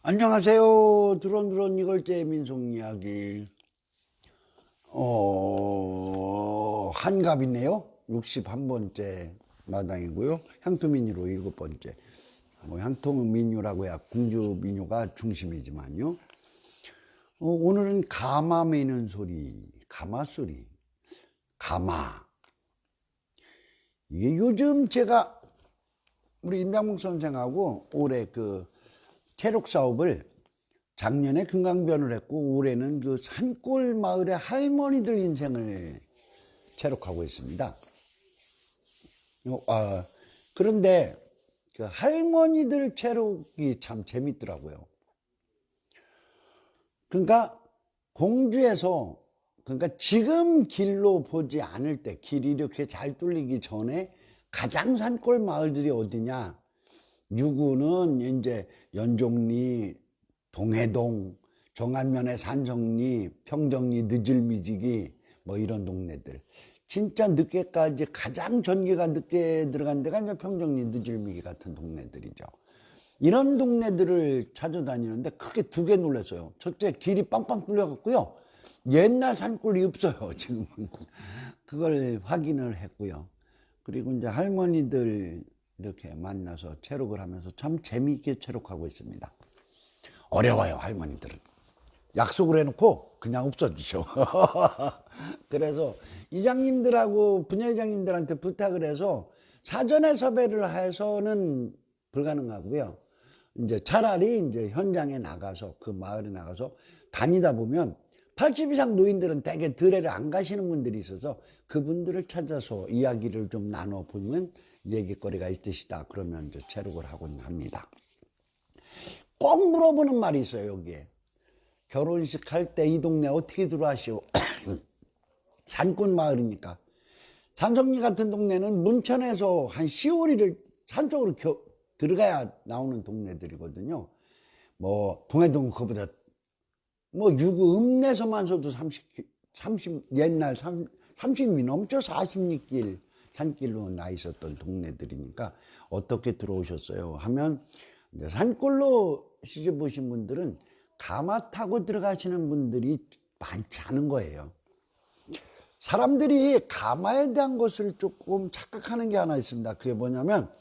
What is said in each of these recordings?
안녕하세요. 드론드론 이걸째 민속이야기. 한갑이네요. 61번째 마당이고요. 향토민요로 7번째. 향토민요라고 해야 공주민요가 중심이지만요. 오늘은 가마 매는 소리, 가마 소리, 가마. 이게 요즘 제가 우리 임장목 선생하고 올해 그 체력 사업을 작년에 금강변을 했고 올해는 그 산골 마을의 할머니들 인생을 체력하고 있습니다. 그런데 그 할머니들 체력이 참 재밌더라고요. 그러니까 공주에서 그러니까 지금 길로 보지 않을 때 길이 이렇게 잘 뚫리기 전에 가장 산골 마을들이 어디냐? 유구는 이제 연종리, 동해동, 정안면의 산성리, 평정리, 늦을미지기 뭐 이런 동네들. 진짜 늦게까지 가장 전기가 늦게 들어간 데가 이제 평정리, 늦을미기 같은 동네들이죠. 이런 동네들을 찾아다니는데 크게 두 개 놀랐어요. 첫째, 길이 빵빵 뚫려갖고요. 옛날 산골이 없어요, 지금은. 그걸 확인을 했고요. 그리고 이제 할머니들 이렇게 만나서 체록을 하면서 참 재미있게 체록하고 있습니다. 어려워요, 할머니들은. 약속을 해놓고 그냥 없어지죠. 그래서 이장님들하고 분야이장님들한테 부탁을 해서 사전에 섭외를 해서는 불가능하고요. 이제 차라리 이제 현장에 나가서 그 마을에 나가서 다니다 보면 80 이상 노인들은 대개 들에를 안 가시는 분들이 있어서 그분들을 찾아서 이야기를 좀 나눠보면 얘기거리가 있으시다. 그러면 이제 체력을 하곤 합니다. 꼭 물어보는 말이 있어요, 여기에. 결혼식 할 때 이 동네 어떻게 들어가시오? 산골 마을이니까. 산성리 같은 동네는 문천에서 한 10월이를 산쪽으로 들어가야 나오는 동네들이거든요. 뭐, 동해동 그거보다 뭐 유구 읍내서만서도 30 옛날 30이 넘죠. 40리길 산길로 나 있었던 동네들이니까 어떻게 들어오셨어요 하면 이제 산골로 시집 오신 분들은 가마 타고 들어가시는 분들이 많지 않은 거예요. 사람들이 가마에 대한 것을 조금 착각하는 게 하나 있습니다. 그게 뭐냐면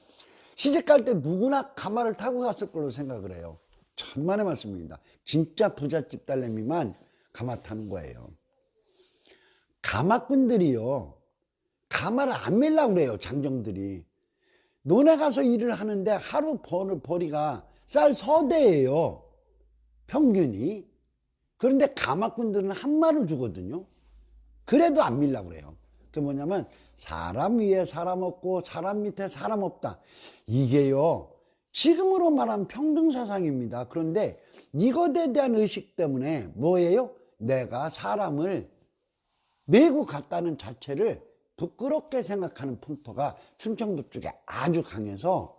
시집 갈 때 누구나 가마를 타고 갔을 걸로 생각을 해요. 천만의 말씀입니다. 진짜 부잣집 딸내미만 가마 타는 거예요. 가마꾼들이요, 가마를 안 밀려고 그래요. 장정들이 논에 가서 일을 하는데 하루 버는 벌이가 쌀 서대예요, 평균이. 그런데 가마꾼들은 한 마를 주거든요. 그래도 안 밀려고 그래요. 그게 뭐냐면 사람 위에 사람 없고 사람 밑에 사람 없다. 이게요, 지금으로 말하면 평등사상입니다. 그런데 이것에 대한 의식 때문에 뭐예요? 내가 사람을 메고 갔다는 자체를 부끄럽게 생각하는 풍토가 충청도 쪽에 아주 강해서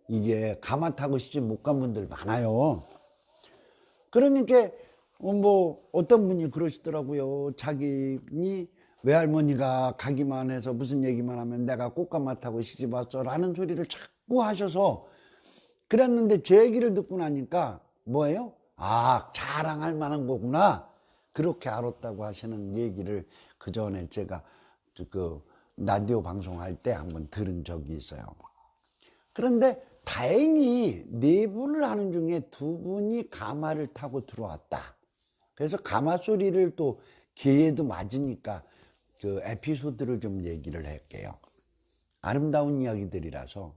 이게 가마 타고 시집 못 간 분들 많아요. 그러니까 뭐 어떤 분이 그러시더라고요. 자기 외할머니가 가기만 해서 무슨 얘기만 하면 내가 꽃가마 타고 시집 왔어 라는 소리를 자꾸 하셔서 그랬는데 제 얘기를 듣고 나니까 뭐예요? 아, 자랑할 만한 거구나. 그렇게 알았다고 하시는 얘기를 그 전에 제가 그 라디오 방송할 때 한번 들은 적이 있어요. 그런데 다행히 4분을 하는 중에 2분이 가마를 타고 들어왔다. 그래서 가마 소리를 또 기회도 맞으니까 그 에피소드를 좀 얘기를 할게요. 아름다운 이야기들이라서.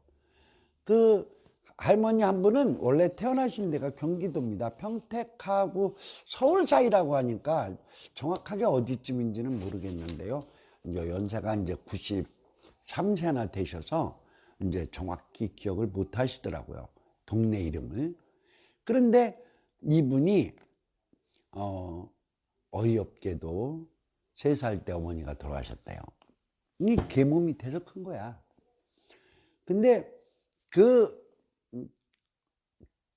그 할머니 한 분은 원래 태어나신 데가 경기도입니다. 평택하고 서울 사이라고 하니까 정확하게 어디쯤인지는 모르겠는데요. 이제 연세가 이제 93세나 되셔서 이제 정확히 기억을 못 하시더라고요. 동네 이름을. 그런데 이분이 어이없게도 3살 때 어머니가 돌아가셨대요. 이 계몸이 돼서 큰 거야. 근데 그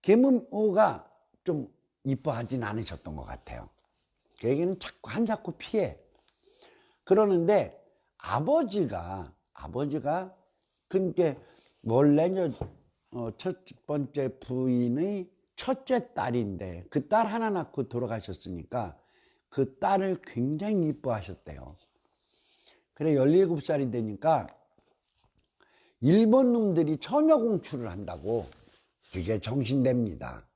계모가 좀 이뻐하진 않으셨던 것 같아요. 그 얘기는 자꾸 한자꾸 피해. 그러는데 아버지가 그러니까 원래 첫 번째 부인의 첫째 딸인데 그 딸 하나 낳고 돌아가셨으니까 그 딸을 굉장히 이뻐하셨대요. 그래 17살이 되니까 일본 놈들이 처녀공추를 한다고 그게 정신대입니다.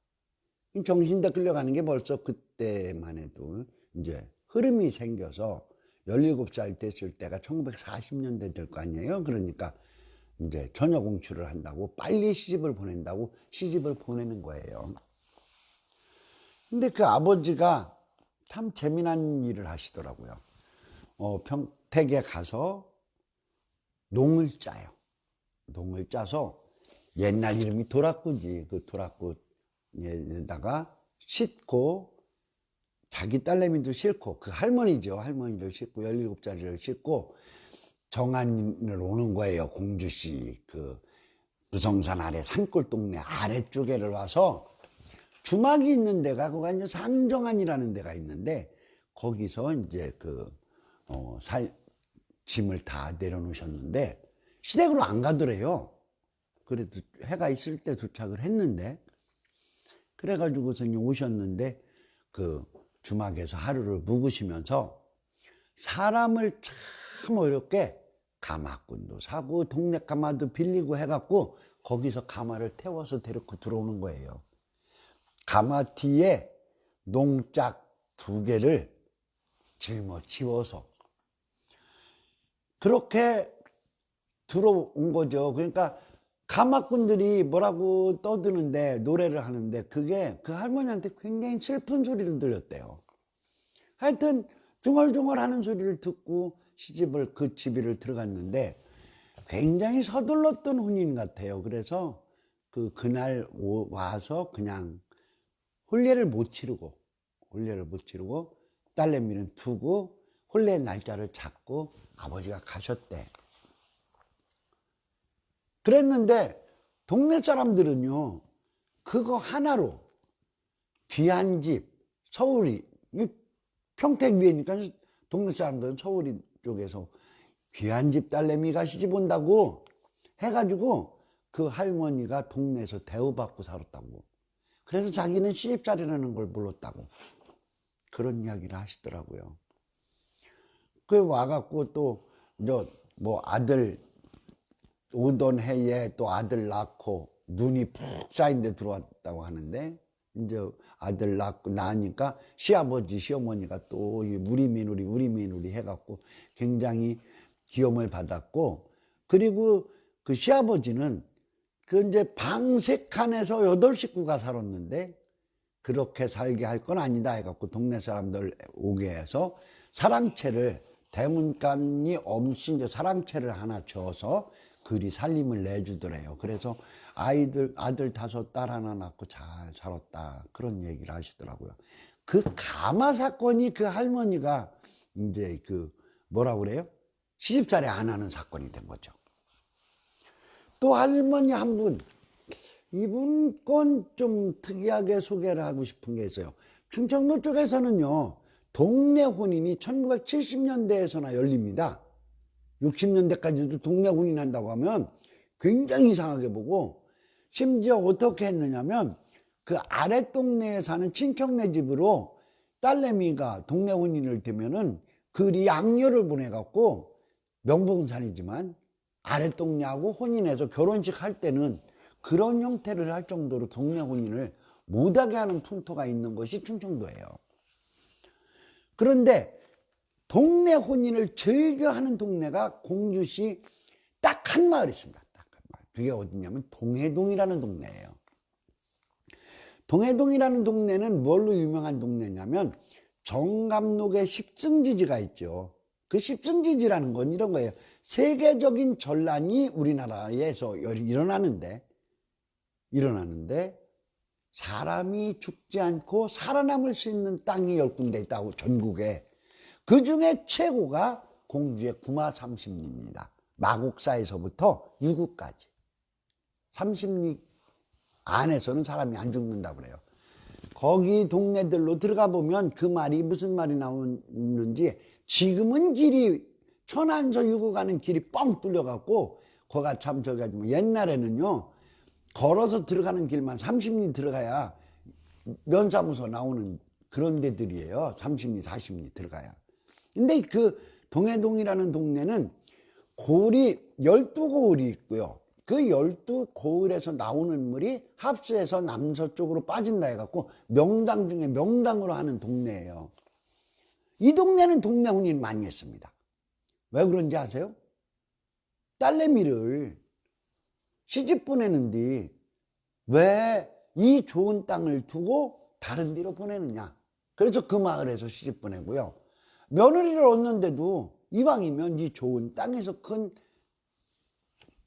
정신대 끌려가는 게 벌써 그때만 해도 이제 흐름이 생겨서 17살 됐을 때가 1940년대 될 거 아니에요. 그러니까 이제 처녀공추를 한다고 빨리 시집을 보낸다고 시집을 보내는 거예요. 근데 그 아버지가 참 재미난 일을 하시더라고요. 평택에 가서 농을 짜요. 농을 짜서 옛날 이름이 도락구지. 그 도락구에다가 싣고 자기 딸내미도 싣고 그 할머니죠. 할머니를 싣고 17살을 싣고 정안을 오는 거예요. 공주시 그 부성산 아래 산골 동네 아래쪽에를 와서 주막이 있는 데가 거기가 이제 상정안이라는 데가 있는데 거기서 이제 짐을 다 내려놓으셨는데 시댁으로 안 가더래요. 그래도 해가 있을 때 도착을 했는데 그래가지고서 오셨는데 그 주막에서 하루를 묵으시면서 사람을 참 어렵게 가마꾼도 사고 동네 가마도 빌리고 해갖고 거기서 가마를 태워서 데리고 들어오는 거예요. 가마 뒤에 농짝 2개를 짊어지워서 그렇게 들어온 거죠. 그러니까 가마꾼들이 뭐라고 떠드는데 노래를 하는데 그게 그 할머니한테 굉장히 슬픈 소리를 들렸대요. 하여튼 중얼중얼 하는 소리를 듣고 시집을 그 집을 들어갔는데 굉장히 서둘렀던 혼인 같아요. 그래서 그날 와서 그냥 혼례를 못 치르고 딸내미는 두고 혼례 날짜를 잡고 아버지가 가셨대. 그랬는데 동네 사람들은요 그거 하나로 귀한 집 서울이 평택 위에니까 동네 사람들은 서울 쪽에서 귀한 집 딸내미가 시집 온다고 해가지고 그 할머니가 동네에서 대우받고 살았다고. 그래서 자기는 시집살이라는 걸 몰랐다고 그런 이야기를 하시더라고요. 그 와갖고 또 뭐 아들 오던 해에 또 아들 낳고 눈이 푹 쌓인 데 들어왔다고 하는데 이제 아들 낳으니까 시아버지 시어머니가 또 우리 며느리 해갖고 굉장히 기염을 받았고 그리고 그 시아버지는 그 이제 방 3칸에서 8식구가 살았는데 그렇게 살게 할 건 아니다 해갖고 동네 사람들 오게 해서 사랑채를 대문간이 없이 이제 사랑채를 하나 줘서 그리 살림을 내주더래요. 그래서 아들 5, 딸 하나 낳고 잘 살았다 그런 얘기를 하시더라고요. 그 가마 사건이 그 할머니가 이제 뭐라고 그래요? 시집살이 안 하는 사건이 된 거죠. 또 할머니 한 분, 이분 건 좀 특이하게 소개를 하고 싶은 게 있어요. 충청도 쪽에서는요 동네 혼인이 1970년대에서나 열립니다. 60년대까지도 동네 혼인한다고 하면 굉장히 이상하게 보고 심지어 어떻게 했느냐면 그 아래 동네에 사는 친척네 집으로 딸내미가 동네 혼인을 되면은 그리 양녀를 보내갖고 명봉산이지만 아래 동네하고 혼인해서 결혼식 할 때는 그런 형태를 할 정도로 동네 혼인을 못하게 하는 풍토가 있는 것이 충청도예요. 그런데 동네 혼인을 즐겨하는 동네가 공주시 딱 한 마을 있습니다. 딱 한 마을. 그게 어디냐면 동해동이라는 동네예요. 동해동이라는 동네는 뭘로 유명한 동네냐면 정감록의 십승지지가 있죠. 그 십승지지라는 건 이런 거예요. 세계적인 전란이 우리나라에서 일어나는데 사람이 죽지 않고 살아남을 수 있는 땅이 10군데 있다고 전국에. 그 중에 최고가 공주의 구마 30리입니다. 마곡사에서부터 유구까지 30리 안에서는 사람이 안 죽는다고 그래요. 거기 동네들로 들어가 보면 그 말이 무슨 말이 나오는지 지금은 길이 천안서 유구 가는 길이 뻥 뚫려갖고 거가 참 옛날에는요 걸어서 들어가는 길만 30리 들어가야 면사무소 나오는 그런 데들이에요. 30리, 40리 들어가야. 근데 그 동해동이라는 동네는 고을이 12고을이 있고요. 그 12고을에서 나오는 물이 합수해서 남서쪽으로 빠진다 해갖고 명당 중에 명당으로 하는 동네예요. 이 동네는 동네 혼인 많이 했습니다. 왜 그런지 아세요? 딸내미를 시집 보내는데 왜 이 좋은 땅을 두고 다른 데로 보내느냐. 그래서 그 마을에서 시집 보내고요. 며느리를 얻는데도 이왕이면 이 좋은 땅에서 큰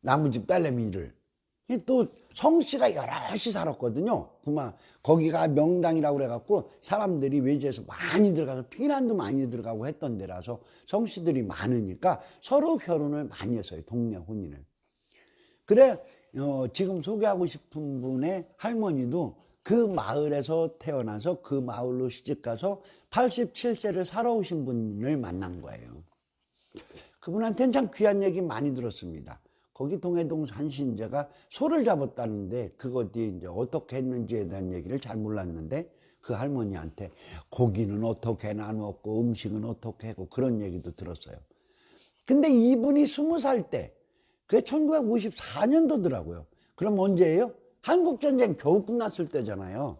나무집 딸내미를, 또 성씨가 여럿이 살았거든요. 그만 거기가 명당이라고 그래갖고 사람들이 외지에서 많이 들어가서 피난도 많이 들어가고 했던 데라서 성씨들이 많으니까 서로 결혼을 많이 했어요. 동네 혼인을. 그래 지금 소개하고 싶은 분의 할머니도 그 마을에서 태어나서 그 마을로 시집가서 87세를 살아오신 분을 만난 거예요. 그분한테는 참 귀한 얘기 많이 들었습니다. 거기 동해동 산신제가 소를 잡았다는데 그것이 이제 어떻게 했는지에 대한 얘기를 잘 몰랐는데 그 할머니한테 고기는 어떻게 나누었고 음식은 어떻게 하고 그런 얘기도 들었어요. 근데 이분이 20살 때, 그게 1954년도더라고요. 그럼 언제예요? 한국전쟁 겨우 끝났을 때잖아요.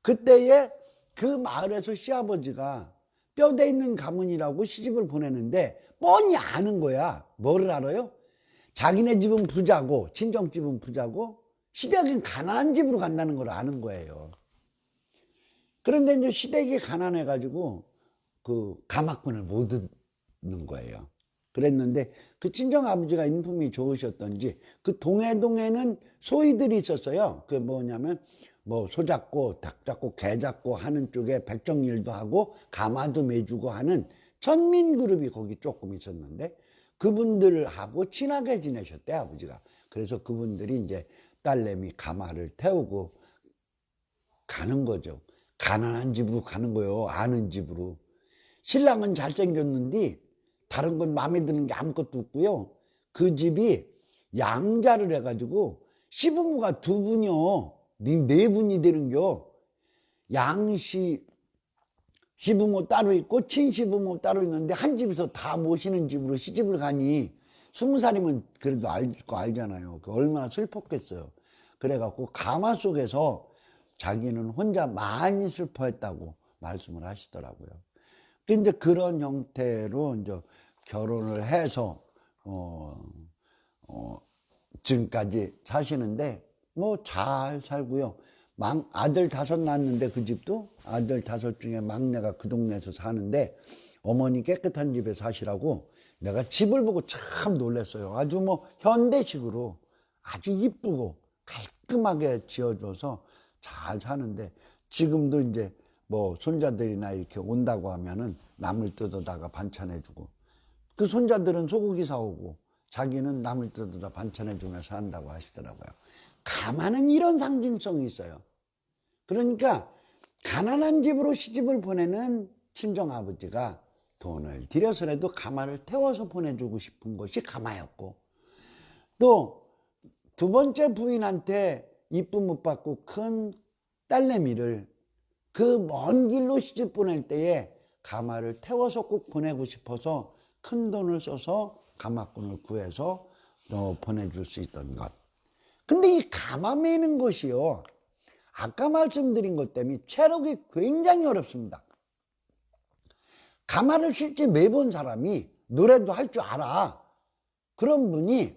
그때에 그 마을에서 시아버지가 뼈대 있는 가문이라고 시집을 보내는데 뻔히 아는 거야. 뭐를 알아요? 자기네 집은 부자고 친정집은 부자고 시댁은 가난한 집으로 간다는 걸 아는 거예요. 그런데 이제 시댁이 가난해가지고 그 가마꾼을 못 얻는 거예요. 그랬는데 그 친정 아버지가 인품이 좋으셨던지 그 동해동에는 소이들이 있었어요. 그 뭐냐면 뭐 소 잡고 닭 잡고 개 잡고 하는 쪽에 백정일도 하고 가마도 매주고 하는 천민 그룹이 거기 조금 있었는데 그분들하고 친하게 지내셨대 아버지가. 그래서 그분들이 이제 딸내미 가마를 태우고 가는 거죠. 가난한 집으로 가는 거예요. 아는 집으로. 신랑은 잘생겼는데 다른 건 마음에 드는 게 아무것도 없고요. 그 집이 양자를 해가지고 시부모가 두 분이요. 네 분이 되는겨. 양씨 시부모 따로 있고 친시부모 따로 있는데 한 집에서 다 모시는 집으로 시집을 가니 20살이면 그래도 알잖아요. 얼마나 슬펐겠어요. 그래갖고 가마 속에서 자기는 혼자 많이 슬퍼했다고 말씀을 하시더라고요. 근데 그런 형태로 이제 결혼을 해서 지금까지 사시는데 뭐 잘 살고요. 아들 5 낳았는데 그 집도 아들 5 중에 막내가 그 동네에서 사는데 어머니 깨끗한 집에 사시라고 내가 집을 보고 참 놀랐어요. 아주 뭐 현대식으로 아주 이쁘고 깔끔하게 지어줘서 잘 사는데 지금도 이제 뭐 손자들이나 이렇게 온다고 하면은 나물 뜯어다가 반찬해주고 그 손자들은 소고기 사오고 자기는 나물 뜯어다 반찬해주면서 산다고 하시더라고요. 가마는 이런 상징성이 있어요. 그러니까 가난한 집으로 시집을 보내는 친정아버지가 돈을 들여서라도 가마를 태워서 보내주고 싶은 것이 가마였고 또 두 번째 부인한테 이쁨 못 받고 큰 딸내미를 그 먼 길로 시집 보낼 때에 가마를 태워서 꼭 보내고 싶어서 큰 돈을 써서 가마꾼을 구해서 보내줄 수 있던 것. 근데 이 가마 매는 것이요. 아까 말씀드린 것 때문에 체력이 굉장히 어렵습니다. 가마를 실제 매본 사람이 노래도 할 줄 알아. 그런 분이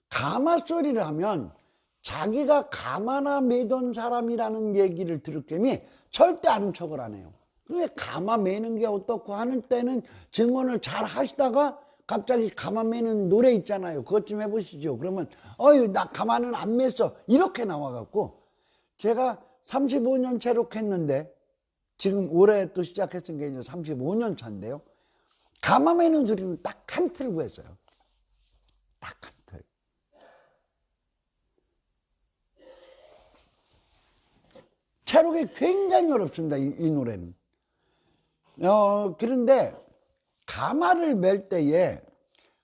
가마 소리를 하면 자기가 가마나 매던 사람이라는 얘기를 들을 겸이 절대 아는 척을 안 해요. 근데 가마 매는 게 어떻고 하는 때는 증언을 잘 하시다가 갑자기 가마 매는 노래 있잖아요. 그것 좀 해보시죠. 그러면 나 가마는 안 맸어. 이렇게 나와갖고 제가 35년 체록했는데 지금 올해 또 시작했은 게 이제 35년 차인데요. 가마 매는 소리는 딱 한 틀 구했어요. 딱 한 틀. 체록이 굉장히 어렵습니다. 이 노래는. 그런데 가마를 맬 때에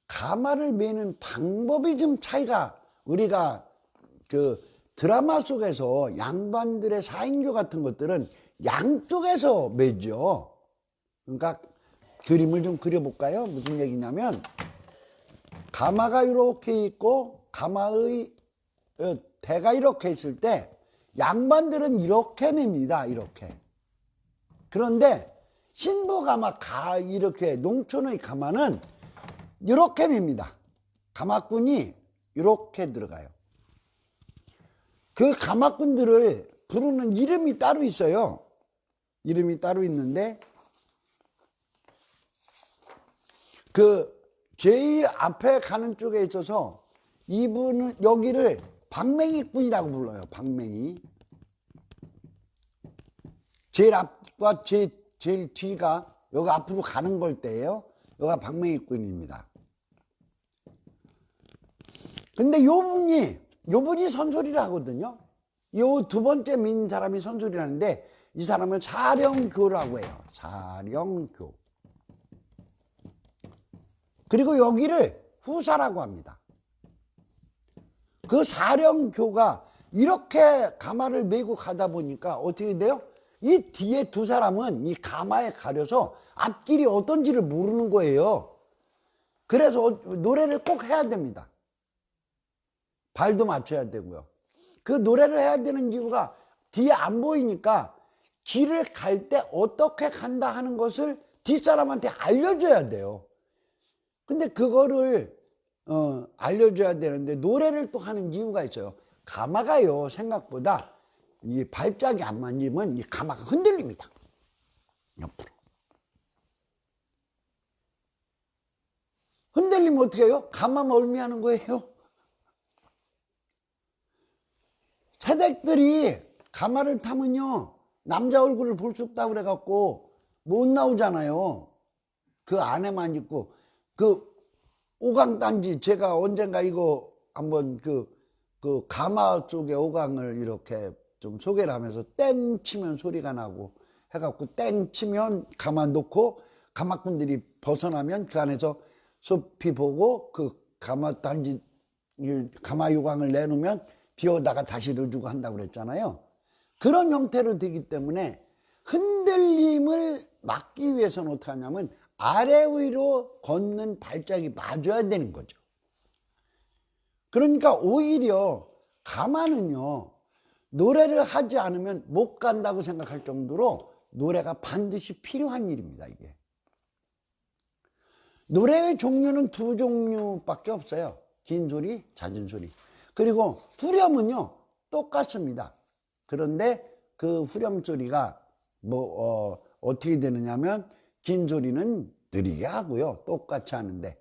가마를 매는 방법이 좀 차이가 우리가 그 드라마 속에서 양반들의 사인교 같은 것들은 양쪽에서 매죠. 그러니까 그림을 좀 그려볼까요? 무슨 얘기냐면 가마가 이렇게 있고 가마의 대가 이렇게 있을 때 양반들은 이렇게 맵니다. 이렇게. 그런데 신부 가마 이렇게 농촌의 가마는 이렇게 맵니다. 가마꾼이 이렇게 들어가요. 그 가마꾼들을 부르는 이름이 따로 있어요. 이름이 따로 있는데 그 제일 앞에 가는 쪽에 있어서 이분은 여기를 방맹이꾼이라고 불러요. 방맹이. 제일 앞과 제일 뒤가 여기 앞으로 가는 걸 때예요. 여기가 방맹이꾼입니다. 근데 요분이 선소리를 하거든요. 요 두 번째 민 사람이 선소리를 하는데 이 사람을 사령교라고 해요. 사령교. 그리고 여기를 후사라고 합니다. 그 사령교가 이렇게 가마를 메고 가다 보니까 어떻게 돼요? 이 뒤에 두 사람은 이 가마에 가려서 앞길이 어떤지를 모르는 거예요. 그래서 노래를 꼭 해야 됩니다. 발도 맞춰야 되고요. 그 노래를 해야 되는 이유가 뒤에 안 보이니까 길을 갈 때 어떻게 간다 하는 것을 뒷사람한테 알려줘야 돼요. 근데 그거를 알려줘야 되는데 노래를 또 하는 이유가 있어요. 가마가요 생각보다 이 발짝이 안 만지면 이 가마가 흔들립니다. 옆으로. 흔들리면 어떻게 해요? 가마 멀미하는 거예요. 새댁들이 가마를 타면요 남자 얼굴을 볼 수 없다고 그래갖고 못 나오잖아요. 그 안에만 있고 그 오강단지 제가 언젠가 이거 한번 그 가마 쪽에 오강을 이렇게 좀 소개를 하면서 땡 치면 소리가 나고 해갖고 땡 치면 가마 놓고 가마꾼들이 벗어나면 그 안에서 숲이 보고 그 가마 단지 가마 요강을 내놓으면 비오다가 다시 넣어주고 한다고 그랬잖아요. 그런 형태로 되기 때문에 흔들림을 막기 위해서는 어떻게 하냐면 아래 위로 걷는 발짝이 맞아야 되는 거죠. 그러니까 오히려 가마는요 노래를 하지 않으면 못 간다고 생각할 정도로 노래가 반드시 필요한 일입니다. 이게 노래의 종류는 두 종류밖에 없어요. 긴 소리, 잦은 소리. 그리고 후렴은요 똑같습니다. 그런데 그 후렴 소리가 어떻게 되느냐면 긴 소리는 느리게 하고요 똑같이 하는데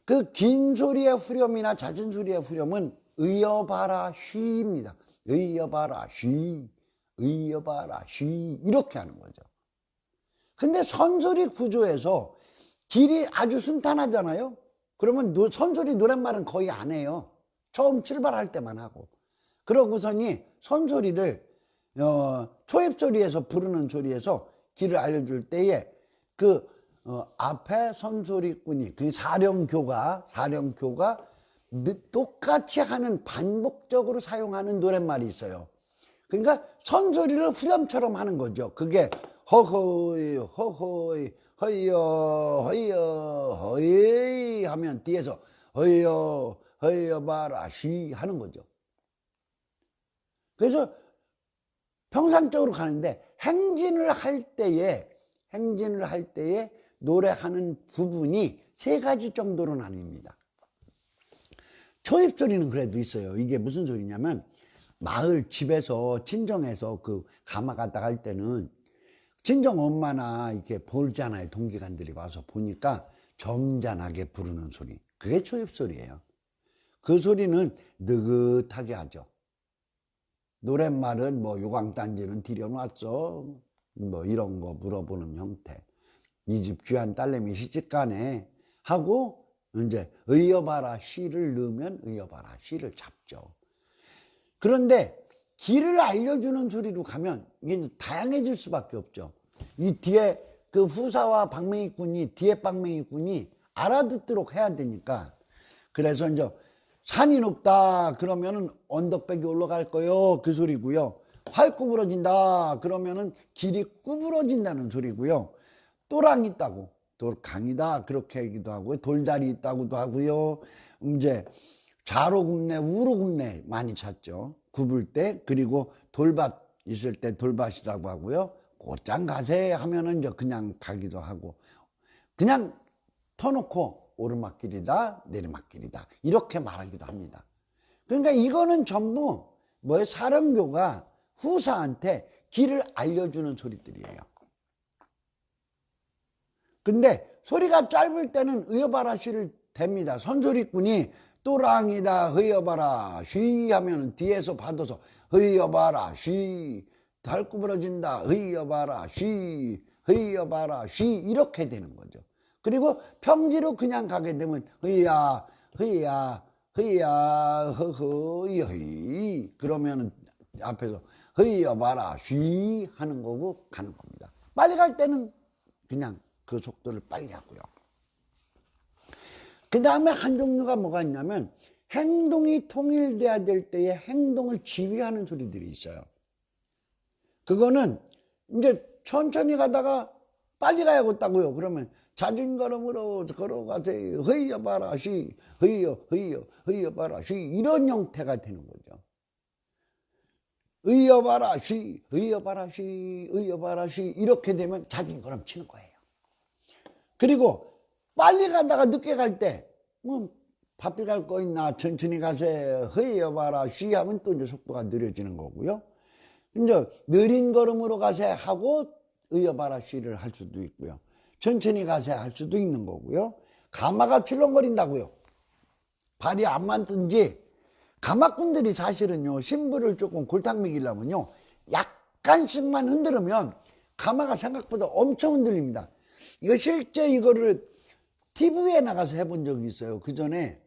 그 긴 소리의 후렴이나 잦은 소리의 후렴은 의여봐라 쉬입니다. 의여봐라 쉬, 의여봐라 쉬 이렇게 하는 거죠. 근데 선소리 구조에서 길이 아주 순탄하잖아요. 그러면 선소리 노랫말은 거의 안 해요. 처음 출발할 때만 하고. 그러고서니 선소리를 초입소리에서 부르는 소리에서 길을 알려줄 때에 그 앞에 선소리꾼이 그 사령교가 똑같이 하는 반복적으로 사용하는 노랫말이 있어요. 그러니까 선소리를 후렴처럼 하는 거죠. 그게 허허이 허허이 허이여 허이여 허이 하면 뒤에서 허이여 허이여 봐라 쉬 하는 거죠. 그래서 평상적으로 가는데 행진을 할 때에 노래하는 부분이 세 가지 정도로 나뉩니다. 초입소리는 그래도 있어요. 이게 무슨 소리냐면 마을 집에서 친정에서 그 가마 갔다 갈 때는 친정 엄마나 이렇게 보잖아요. 동기간들이 와서 보니까 점잖하게 부르는 소리. 그게 초입소리예요. 그 소리는 느긋하게 하죠. 노랫말은 뭐 요강단지는 들여놨어 뭐 이런 거 물어보는 형태. 이 집 귀한 딸내미 시집가네 하고 이제 의여봐라 쉬를 넣으면 의여봐라 쉬를 잡죠. 그런데 길을 알려주는 소리로 가면 이게 이제 다양해질 수밖에 없죠. 이 뒤에 그 후사와 방맹이꾼이 뒤에 방맹이꾼이 알아듣도록 해야 되니까 그래서 이제 산이 높다 그러면은 언덕백이 올라갈 거요 그 소리고요. 활 구부러진다 그러면은 길이 구부러진다는 소리고요. 또랑 있다고 돌강이다 그렇게 얘기도 하고요. 돌다리 있다고도 하고요. 이제 좌로 굽네 우로 굽네 많이 찾죠. 굽을 때. 그리고 돌밭 있을 때 돌밭이라고 하고요. 곧장 가세 하면은 이제 그냥 가기도 하고, 그냥 터놓고 오르막길이다 내리막길이다 이렇게 말하기도 합니다. 그러니까 이거는 전부 뭐예요? 사령교가 후사한테 길을 알려주는 소리들이에요. 근데 소리가 짧을 때는 의여바라쉬를 댑니다. 선소리꾼이 또랑이다 의여바라 쉬 하면 뒤에서 받아서 의여바라 쉬 달 구부러진다 의여바라 쉬 의여바라 쉬 이렇게 되는 거죠. 그리고 평지로 그냥 가게 되면 의야 의야 의야 허허 여희 그러면 앞에서 의여바라 쉬 하는 거고 가는 겁니다. 빨리 갈 때는 그냥 그 속도를 빨리 하고요. 그 다음에 한 종류가 뭐가 있냐면 행동이 통일돼야 될 때에 행동을 지휘하는 소리들이 있어요. 그거는 이제 천천히 가다가 빨리 가야겠다고요. 그러면 잦은 걸음으로 걸어가세요. 허이여봐라 쉬 허이여봐라 쉬 이런 형태가 되는 거죠. 의여봐라 쉬 의여봐라 쉬 의여봐라 쉬 이렇게 되면 잦은 걸음 치는 거예요. 그리고 빨리 가다가 늦게 갈 때 뭐 바삐 갈 거 있나 천천히 가세요. 허이여봐라 쉬 하면 또 이제 속도가 느려지는 거고요. 이제 느린 걸음으로 가세요 하고 의여봐라 쉬를 할 수도 있고요. 천천히 가세요 할 수도 있는 거고요. 가마가 출렁거린다고요. 발이 안 맞든지 가마꾼들이 사실은요 신부를 조금 골탕 먹이려면요 약간씩만 흔들으면 가마가 생각보다 엄청 흔들립니다. 이거 실제 이거를 TV에 나가서 해본 적이 있어요. 그 전에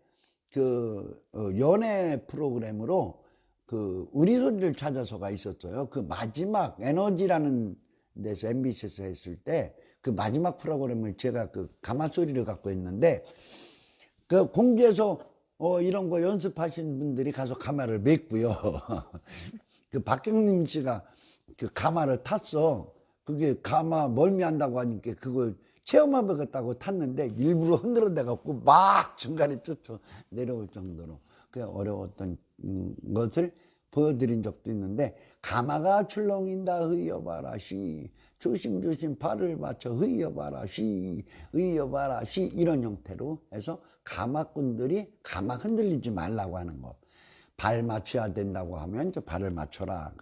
그 연애 프로그램으로 그 우리 소리를 찾아서가 있었어요. 그 마지막 에너지라는 데서 MBC에서 했을 때 그 마지막 프로그램을 제가 그 가마소리를 갖고 했는데 그 공주에서 이런 거 연습하신 분들이 가서 가마를 맸고요. 그 박경림 씨가 그 가마를 탔어. 그게 가마 멀미한다고 하니까 그걸 체험해보겠다고 탔는데 일부러 흔들어 대갖고 막 중간에 쫓아 내려올 정도로 그 어려웠던 것을 보여드린 적도 있는데 가마가 출렁인다 흐여봐라 쉬 조심조심 발을 맞춰 흐여봐라 쉬 흐여봐라 쉬 이런 형태로 해서 가마꾼들이 가마 흔들리지 말라고 하는 거 발 맞춰야 된다고 하면 저 발을 맞춰라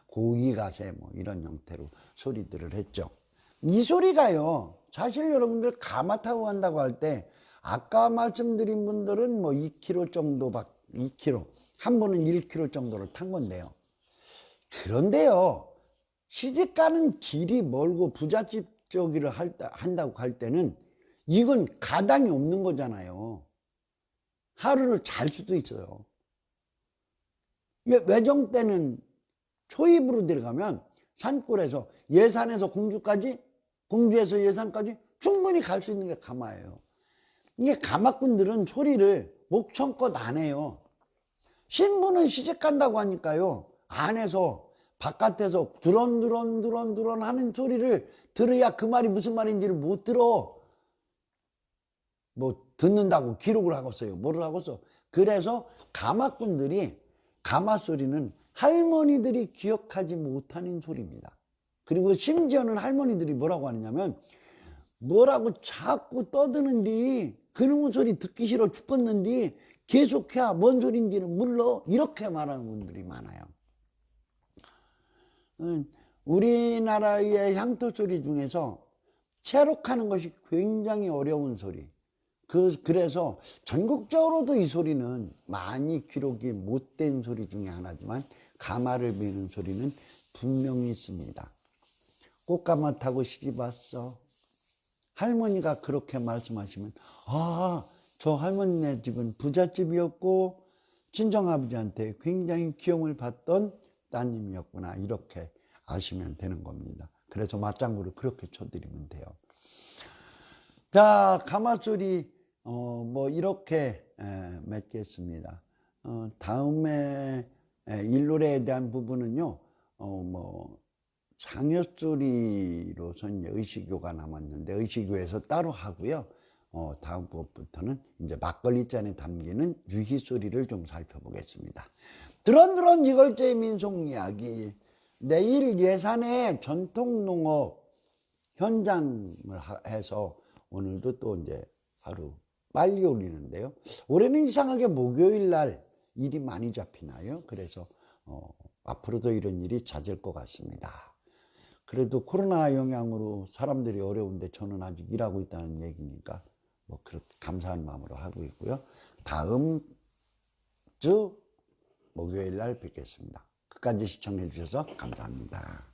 고기 가세 뭐 이런 형태로 소리들을 했죠. 이 소리가요 사실 여러분들 가마 타고 간다고 할 때 아까 말씀드린 분들은 뭐 2km 정도 2km 한 번은 1km 정도를 탄 건데요. 그런데요 시집 가는 길이 멀고 부잣집 저기를 한다고 할 때는 이건 가당이 없는 거잖아요. 하루를 잘 수도 있어요. 외정 때는 초입으로 들어가면 산골에서 예산에서 공주까지 공주에서 예산까지 충분히 갈 수 있는 게 가마예요. 이게 가마꾼들은 소리를 목청껏 안 해요. 신부는 시집 간다고 하니까요 안에서 바깥에서 두런두런 하는 소리를 들어야 그 말이 무슨 말인지를 못 들어. 뭐 듣는다고 기록을 하겠어요. 뭐를 하겠어. 그래서 가마꾼들이 가마 소리는 할머니들이 기억하지 못하는 소리입니다. 그리고 심지어는 할머니들이 뭐라고 하느냐면 뭐라고 자꾸 떠드는디 그놈의 소리 듣기 싫어 죽겠는디 계속해야 뭔 소리인지는 몰라 이렇게 말하는 분들이 많아요. 우리나라의 향토 소리 중에서 체록하는 것이 굉장히 어려운 소리. 그래서 전국적으로도 이 소리는 많이 기록이 못된 소리 중에 하나지만 가마를 베는 소리는 분명히 있습니다. 꽃가마 타고 시집 왔어. 할머니가 그렇게 말씀하시면 저 할머니네 집은 부잣집이었고 친정아버지한테 굉장히 귀여움을 받던 따님이었구나 이렇게 아시면 되는 겁니다. 그래서 맞장구를 그렇게 쳐드리면 돼요. 자 가마소리 뭐 이렇게 맺겠습니다. 다음에 일노래에 대한 부분은요, 장효소리로선 의식교가 남았는데 의식교에서 따로 하고요. 다음 부분부터는 이제 막걸리 잔에 담기는 유희소리를 좀 살펴보겠습니다. 드런드런 이걸제의 민속 이야기. 내일 예산의 전통농업 현장을 해서 오늘도 또 이제 하루 빨리 올리는데요. 올해는 이상하게 목요일 날 일이 많이 잡히나요? 그래서 앞으로도 이런 일이 잦을 것 같습니다. 그래도 코로나 영향으로 사람들이 어려운데 저는 아직 일하고 있다는 얘기니까 그렇게 감사한 마음으로 하고 있고요. 다음 주 목요일 날 뵙겠습니다. 끝까지 시청해 주셔서 감사합니다.